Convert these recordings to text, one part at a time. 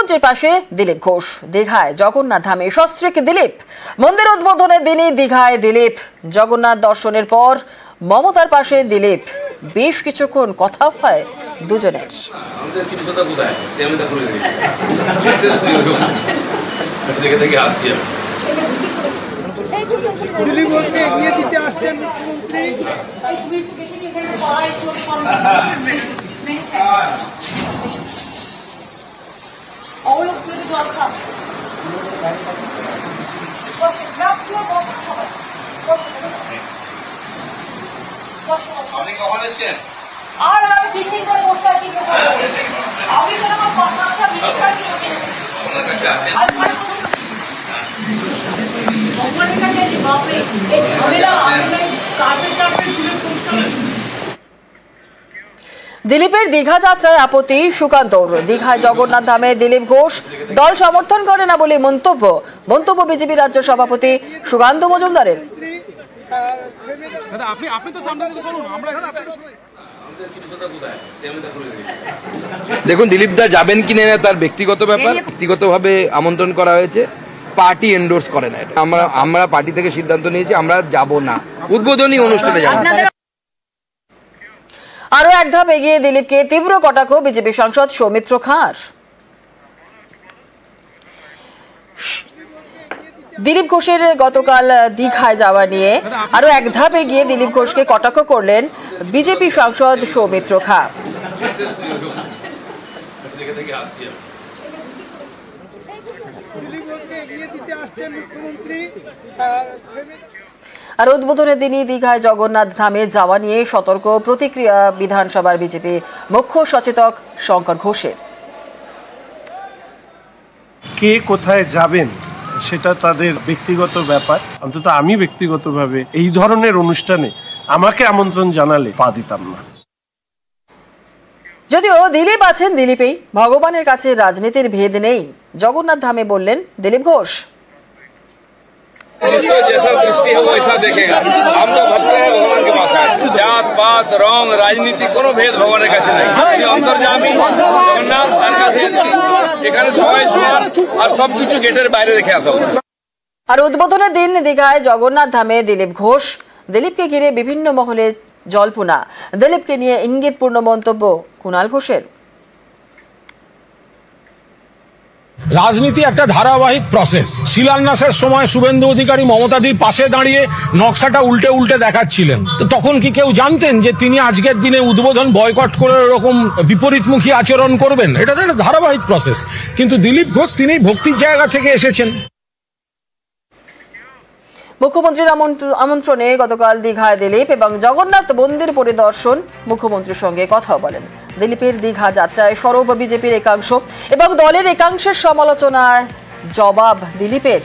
মুখ্যমন্ত্রীর পাশে দিলীপ ঘোষ। দীঘায় জগন্নাথ ধামে সস্ত্রীক দিলীপ। মন্দির উদ্বোধনের দিনই দীঘায় দিলীপ। জগন্নাথ দর্শনের পর মমতার পাশে দিলীপ। বেশ কিছুক্ষণ কথা হয় দুজনের। দিলীপ ঘোষকে এগিয়ে দিতে আসছেন মুখ্যমন্ত্রী। আপনি কখন এসছেন? আর আমি 3 দিন ধরে বসে আছি। আমি তো আমার পাঁচটা মিনিট কাটি বসে আছি। আপনার কাছে আছেন? আমার কাছে আছে বাপরে, এই ঝামেলা কার্পেট তুলে পরিষ্কার। দিলীপের দীঘা যাত্রায় আপত্তি সুকান্তর। দীঘায় জগন্নাথ ধামে দিলীপ ঘোষ দল সমর্থন করে না বলে মন্তব্য বিজেপি রাজ্য সভাপতি সুকান্ত মজুমদারের। দেখুন, দিলীপ দা যাবেন কি না তার ব্যক্তিগত ব্যাপার। ব্যক্তিগতভাবে আমন্ত্রণ করা হয়েছে, পার্টি এন্ডোর্স করে না। আমরা পার্টি থেকে সিদ্ধান্ত নিয়েছি আমরা যাব না, উদ্বোধনী অনুষ্ঠানে যাব। আরো এক ধাপ এগিয়ে দিলীপকে তীব্র কটাক্ষ বিজেপি সাংসদ সৌমিত্র খাঁর। দিলীপ ঘোষের গতকাল দীঘায় যাওয়া নিয়ে আরো এক ধাপ এগিয়ে দিলীপ ঘোষকে কটাক্ষ করলেন বিজেপি সাংসদ সৌমিত্র খাঁ। আর উদ্বোধনের দিনই দীঘায় জগন্নাথ ধামে যাওয়া নিয়ে সতর্ক প্রতিক্রিয়া বিধানসভার বিজেপি মুখ্য সচেতক শঙ্কর ঘোষের। কে কোথায় যাবেন সেটা তাদের ব্যক্তিগত ব্যাপার। অন্তত আমি ব্যক্তিগতভাবে এই ধরনের অনুষ্ঠানে আমাকে আমন্ত্রণ জানালে পা দিতাম না। যদিও দিলীপ আছেন দিলীপেই, ভগবানের কাছে রাজনীতির ভেদ নেই, জগন্নাথ ধামে বললেন দিলীপ ঘোষ। जिसको जैसा दृष्टि है वो ऐसा देखेगा। हम तो भक्त हैं भगवान के पास आए। जात पात रंग राजनीति কোনো ভেদ ভগবানের কাছে নাই। অন্তর্যামী জগন্নাথ তার কাছে এখানে সবাই সমান আর সবকিছু গেটের বাইরে রেখে আসা উচিত। আর উদ্বোধনের দিন দীঘায় জগন্নাথ ধামে দিলীপ ঘোষ। দিলীপকে ঘিরে বিভিন্ন মহলে জল্পনা। দিলীপকে নিয়ে ইঙ্গিতপূর্ণ মন্তব্য কুণাল ঘোষের। রাজনীতি একটা ধারাবাহিক প্রসেস। শিলান্যাসের সময় শুভেন্দু অধিকারী মমতাদির পাশে দাঁড়িয়ে নকশাটা উল্টে উল্টে দেখাচ্ছিলেন। তো তখন কি কেউ জানতেন যে তিনি আজকের দিনে উদ্বোধন বয়কট করে এরকম বিপরীতমুখী আচরণ করবেন? এটা তো একটা ধারাবাহিক প্রসেস। কিন্তু দিলীপ ঘোষ তিনি ভক্তির জায়গা থেকে এসেছেন। মুখ্যমন্ত্রীর আমন্ত্রণে গতকাল দীঘায় দিলীপ এবং জগন্নাথ মন্দির পরিদর্শন। মুখ্যমন্ত্রীর সঙ্গে কথা বলেন। দিলীপের দীঘা যাত্রায় সরব বিজেপির একাংশ এবং দলের একাংশের সমালোচনায় জবাব দিলীপের।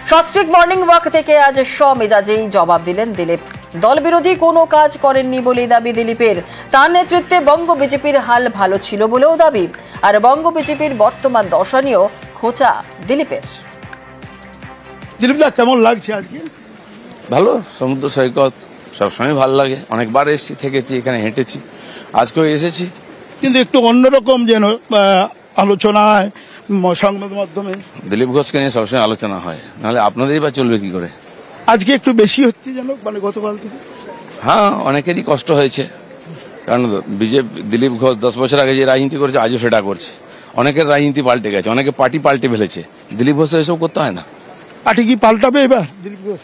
সস্ত্রীক মর্নিং ওয়াক থেকে আজ স্বমেজাজেই জবাব দিলেন দিলীপ। দল বিরোধী কোনো কাজ করেননি বলেই দাবি দিলীপের। তার নেতৃত্বে বঙ্গ বিজেপির হাল ভালো ছিল বলেও দাবি। আর বঙ্গ বিজেপির বর্তমান দশা নিয়েও খোঁচা দিলীপের। দিলীপ দা কেমন লাগছে আজকে? ভালো, সমুদ্র সৈকত সবসময় ভালো লাগে। অনেকবার এসেছি, থেকেছি, এখানে হেঁটেছি, আজকেও এসেছি। কিন্তু একটু অন্যরকম যেন আলোচনা হয় সংবাদ মাধ্যমে। দিলীপ ঘোষকে নিয়ে সবসময় আলোচনা হয়, নাহলে আপনাদেরই বা চলবে কি করে? আজকে একটু বেশি হচ্ছে যেন, মানে গতকাল থেকে। হ্যাঁ, অনেকেরই কষ্ট হয়েছে, কারণ বিজেপি দিলীপ ঘোষ 10 বছর আগে যে রাজনীতি করেছে আজও সেটা করছে। অনেকের রাজনীতি পাল্টে গেছে, অনেকে পার্টি পাল্টে ফেলেছে। দিলীপ ঘোষ এসব করতে হয় না। পার্টি কি পাল্টাবে এবার? দিলীপ ঘোষ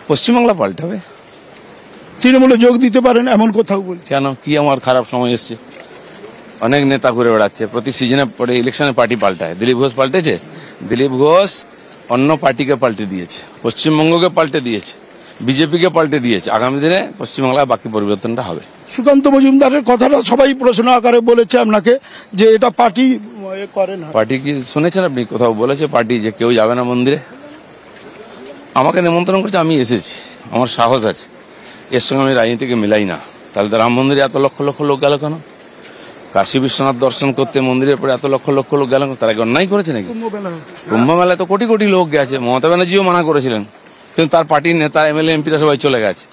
পশ্চিমবাংলা পাল্টাবে। তৃণমূলে যোগ দিতে পারেন এমন কোথাও বলছে? কেন, কি আমার খারাপ সময় এসছে? অনেক নেতা ঘুরে বেড়াচ্ছে, প্রতি সিজনে পরে ইলেকশনে পার্টি পাল্টায়। দিলীপ ঘোষ পাল্টেছে? দিলীপ ঘোষ অন্য পার্টিকে পাল্টে দিয়েছে, পশ্চিমবঙ্গকে পাল্টে দিয়েছে, বিজেপিকে পাল্টে দিয়েছে। আগামী দিনে পশ্চিমবাংলায় বাকি পরিবর্তনটা হবে। সুকান্ত মজুমদারের কথাটা সবাই প্রশ্ন আকারে বলেছে আপনাকে যে এটা পার্টি করে না। পার্টি কি শুনেছেন আপনি কোথাও বলেছে পার্টি যে কেউ যাবে না মন্দিরে? আমাকে নিমন্ত্রণ করছে, আমি এসেছি, আমার সাহস আছে। এর সঙ্গে আমি রাজনীতিকে মিলাই না। তাহলে তো রাম মন্দিরে এত লক্ষ লক্ষ লোক গেল কেন? কাশী বিশ্বনাথ দর্শন করতে মন্দিরের পরে এত লক্ষ লক্ষ লোক গেল, তারা কি অন্যায় করেছে নাকি? কুম্ভ মেলায় তো কোটি কোটি লোক গেছে। মমতা ব্যানার্জিও মানা করেছিলেন, কিন্তু তার পার্টির নেতা এমএলএ এমপিরা সবাই চলে গেছে।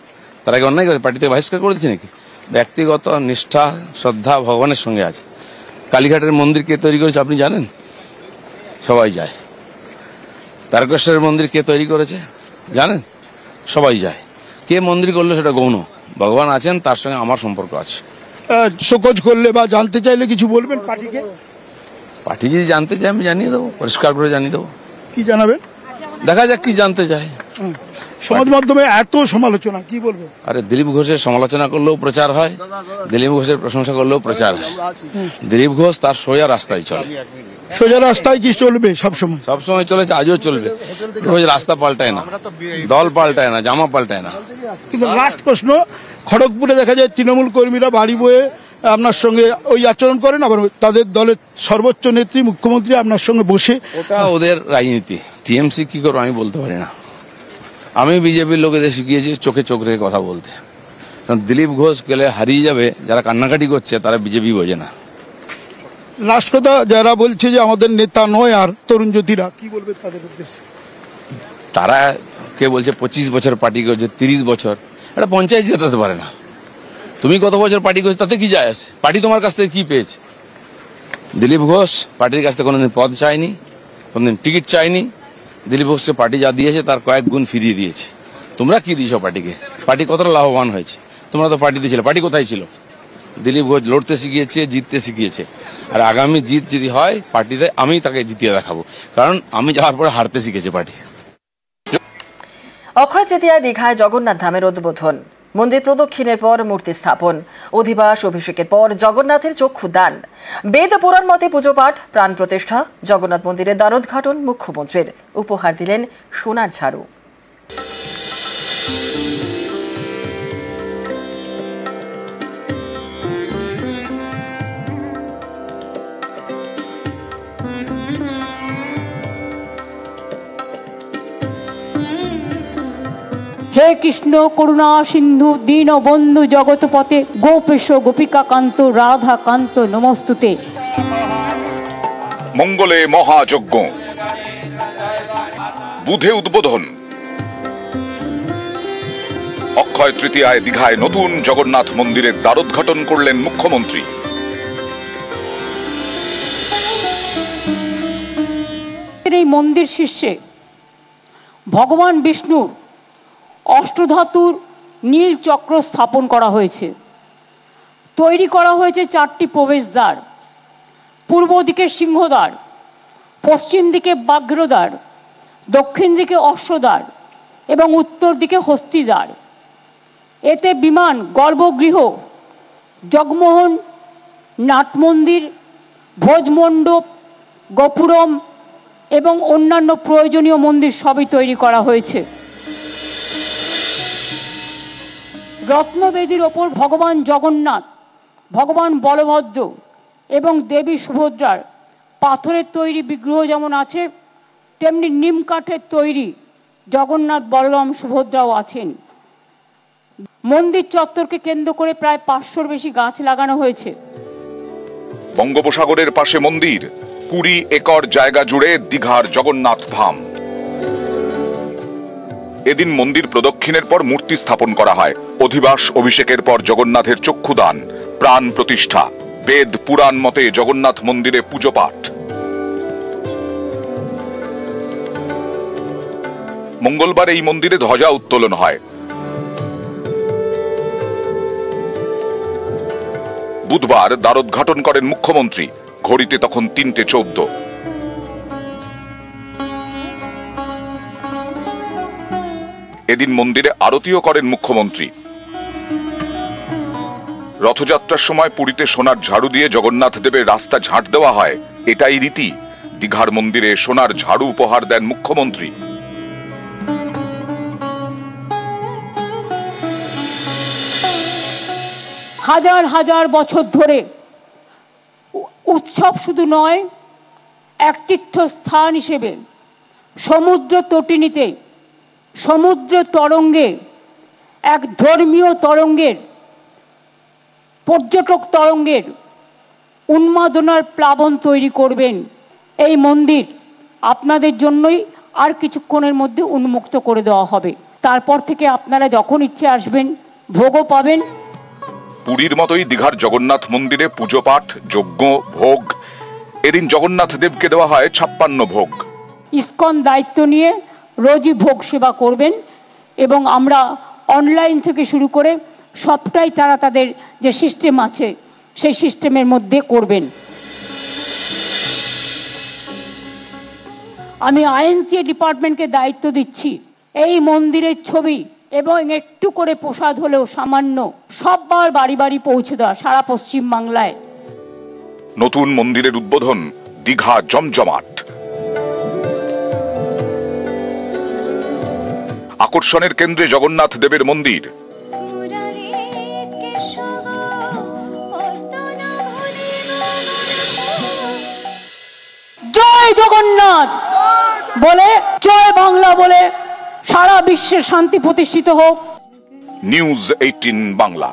তারা কি অন্যায় করেছে? পার্টিতে বহিষ্কার করে দিচ্ছে নাকি? ব্যক্তিগত নিষ্ঠা শ্রদ্ধা ভগবানের সঙ্গে আছে। কালীঘাটের মন্দির কে তৈরি করেছে আপনি জানেন? সবাই যায়। তারকেশ্বরের মন্দির কে তৈরি করেছে জানেন? সবাই যায়। কে মন্দির করলো সেটা গৌণ, ভগবান আছেন, তার সঙ্গে আমার সম্পর্ক আছে। শোকজ করলে বা জানতে চাইলে কিছু বলবেন পার্টিকে? পার্টি যদি জানতে চায় আমি জানিয়ে দেবো, পরিষ্কার করে জানিয়ে দেবো। কি জানাবেন? দেখা যাক কি জানতে চায়। সমাজ মাধ্যমে এত সমালোচনা, কি বলবেন? আরে দিলীপ ঘোষের সমালোচনা করলেও প্রচার হয়, দিলীপ ঘোষের প্রশংসা করলেও প্রচার হয়। দিলীপ ঘোষ তার সোজা রাস্তায় চলে। সোজা রাস্তায় কি চলবে? সবসময় সবসময় চলেছে, আজও চলবে। রোজ রাস্তা পাল্টায় না, দল পাল্টায় না, জামা পাল্টায় না। কিন্তু লাস্ট প্রশ্ন, খড়গপুরে দেখা যায় তৃণমূল কর্মীরা বাড়ি বয়ে আপনার সঙ্গে ওই আচরণ করেন, আবার তাদের দলের সর্বোচ্চ নেত্রী মুখ্যমন্ত্রী আপনার সঙ্গে বসে। ওটা ওদের রাজনীতি। টিএমসি কি করবো আমি বলতে পারি না। আমি বিজেপির লোকেদের শিখিয়েছি চোখে চোখ রেখে কথা বলতে। দিলীপ ঘোষ গেলে হারিয়ে যাবে, যারা কান্নাকাটি করছে তারা বিজেপি বোঝে না। লাস্ট কথা, যারা বলছে যে আমাদের নেতা নয় আর তরুণ জ্যোতিরা, কি বলবে তাদের উদ্দেশ্যে? তারা কে বলছে 25 বছর পার্টি করছে, 30 বছর, এটা পঞ্চায়েত জেতাতে পারে না। তুমি কত বছর পার্টি করছো তাতে কি যায় আসে? পার্টি তোমার কাছ থেকে কি পেয়েছে? দিলীপ ঘোষ পার্টির কাছ থেকে কোনোদিন পদ চায়নি, কোনোদিন টিকিট চায়নি। দিলীপ ঘোষকে পার্টি যা দিয়েছে তার কয়েক গুণ ফিরিয়ে দিয়েছে। তোমরা কি দিয়েছো পার্টিকে? পার্টি কতটা লাভবান হয়েছে? তোমরা তো পার্টিতে ছিলে, পার্টি কোথায় ছিল? দিলীপ ঘোষ লড়তে শিখিয়েছে, জিততে শিখিয়েছে। আর আগামী জিত যদি হয় পার্টিতে, আমি তাকে জিতিয়ে দেখাবো, কারণ আমি যাওয়ার পরে হারতে শিখেছে পার্টি। অক্ষয় তৃতীয়ায় দীঘায় জগন্নাথ ধামের উদ্বোধন, মন্দির প্রদক্ষিণের পর মূর্তি স্থাপন, অধিবাস অভিষেকের পর জগন্নাথের চক্ষু দান, বেদ পুরাণ মতে পুজো পাঠ, প্রাণ প্রতিষ্ঠা, জগন্নাথ মন্দিরের দ্বারোদ্ঘাটন মুখ্যমন্ত্রীর, উপহার দিলেন সোনার ঝাড়ু। হে কৃষ্ণ করুণা সিন্ধু দীন বন্ধু জগৎপতে গোপেশ গোপিকা কান্ত রাধা কান্ত নমস্তুতে। মঙ্গলে মহাযজ্ঞ, বুধে উদ্বোধন। অক্ষয় তৃতীয়ায় দীঘায় নতুন জগন্নাথ মন্দিরের দ্বারোদ্ঘাটন করলেন মুখ্যমন্ত্রী। এই মন্দির শীর্ষে ভগবান বিষ্ণুর অষ্টধাতুর নীল চক্র স্থাপন করা হয়েছে। তৈরি করা হয়েছে 4টি প্রবেশদ্বার, পূর্ব দিকে সিংহদ্বার, পশ্চিম দিকে ব্যাঘ্রদ্বার, দক্ষিণ দিকে অশ্বদ্বার এবং উত্তর দিকে হস্তিদ্বার। এতে বিমান, গর্ভগৃহ, জগমোহন, নাটমন্দির, ভোজমণ্ডপ, গোপুরম এবং অন্যান্য প্রয়োজনীয় মন্দির সবই তৈরি করা হয়েছে। রত্নবেদীর ওপর ভগবান জগন্নাথ, ভগবান বলভদ্র এবং দেবী সুভদ্রার পাথরের তৈরি বিগ্রহ যেমন আছে, তেমনি নিম কাঠের তৈরি জগন্নাথ বলরাম সুভদ্রাও আছেন। মন্দির চত্বরকে কেন্দ্র করে প্রায় 500-র বেশি গাছ লাগানো হয়েছে। বঙ্গোপসাগরের পাশে মন্দির, 20 একর জায়গা জুড়ে দীঘার জগন্নাথ ধাম। এদিন মন্দির প্রদক্ষিণের পর মূর্তি স্থাপন করা হয়, অধিবাস অভিষেকের পর জগন্নাথের চক্ষুদান, প্রাণ প্রতিষ্ঠা, বেদ পুরাণ মতে জগন্নাথ মন্দিরে পুজো পাঠ। মঙ্গলবার এই মন্দিরে ধ্বজা উত্তোলন হয়। বুধবার দ্বারোদ্ঘাটন করেন মুখ্যমন্ত্রী, ঘড়িতে তখন 3:14। এদিন মন্দিরে আরতিও করেন মুখ্যমন্ত্রী। রথযাত্রার সময় পুরীতে সোনার ঝাড়ু দিয়ে জগন্নাথ দেবের রাস্তা ঝাঁট দেওয়া হয়, এটাই রীতি। দীঘার মন্দিরে সোনার ঝাড়ু উপহার দেন মুখ্যমন্ত্রী। হাজার হাজার বছর ধরে উৎসব শুধু নয়, এক তীর্থস্থান হিসেবে সমুদ্র তটিনীতে, সমুদ্র তরঙ্গে, এক ধর্মীয় তরঙ্গের, পর্যটক তরঙ্গের উন্মাদনার প্লাবন তৈরি করবেন এই মন্দির। আপনাদের জন্যই আর কিছুক্ষণের মধ্যে উন্মুক্ত করে দেওয়া হবে। তারপর থেকে আপনারা যখন ইচ্ছে আসবেন, ভোগও পাবেন। পুরীর মতোই দীঘার জগন্নাথ মন্দিরে পুজো পাঠ, যজ্ঞ, ভোগ এদিন জগন্নাথ দেবকে দেওয়া হয় 56 ভোগ। ইসকন দায়িত্ব নিয়ে রোজই ভোগ সেবা করবেন এবং আমরা অনলাইন থেকে শুরু করে সবটাই তারা তাদের যে সিস্টেম আছে সেই সিস্টেমের মধ্যে করবেন। আমি আইএনসিএ ডিপার্টমেন্টকে দায়িত্ব দিচ্ছি এই মন্দিরের ছবি এবং একটু করে প্রসাদ হলেও সামান্য সববার বাড়ি বাড়ি পৌঁছে দেওয়া সারা পশ্চিম বাংলায়। নতুন মন্দিরের উদ্বোধন, দীঘা জমজমাট। আকর্ষণের কেন্দ্রে জগন্নাথ দেবের মন্দির। জয় জগন্নাথ বলে, জয় বাংলা বলে সারা বিশ্বে শান্তি প্রতিষ্ঠিত হোক। নিউজ 18 বাংলা।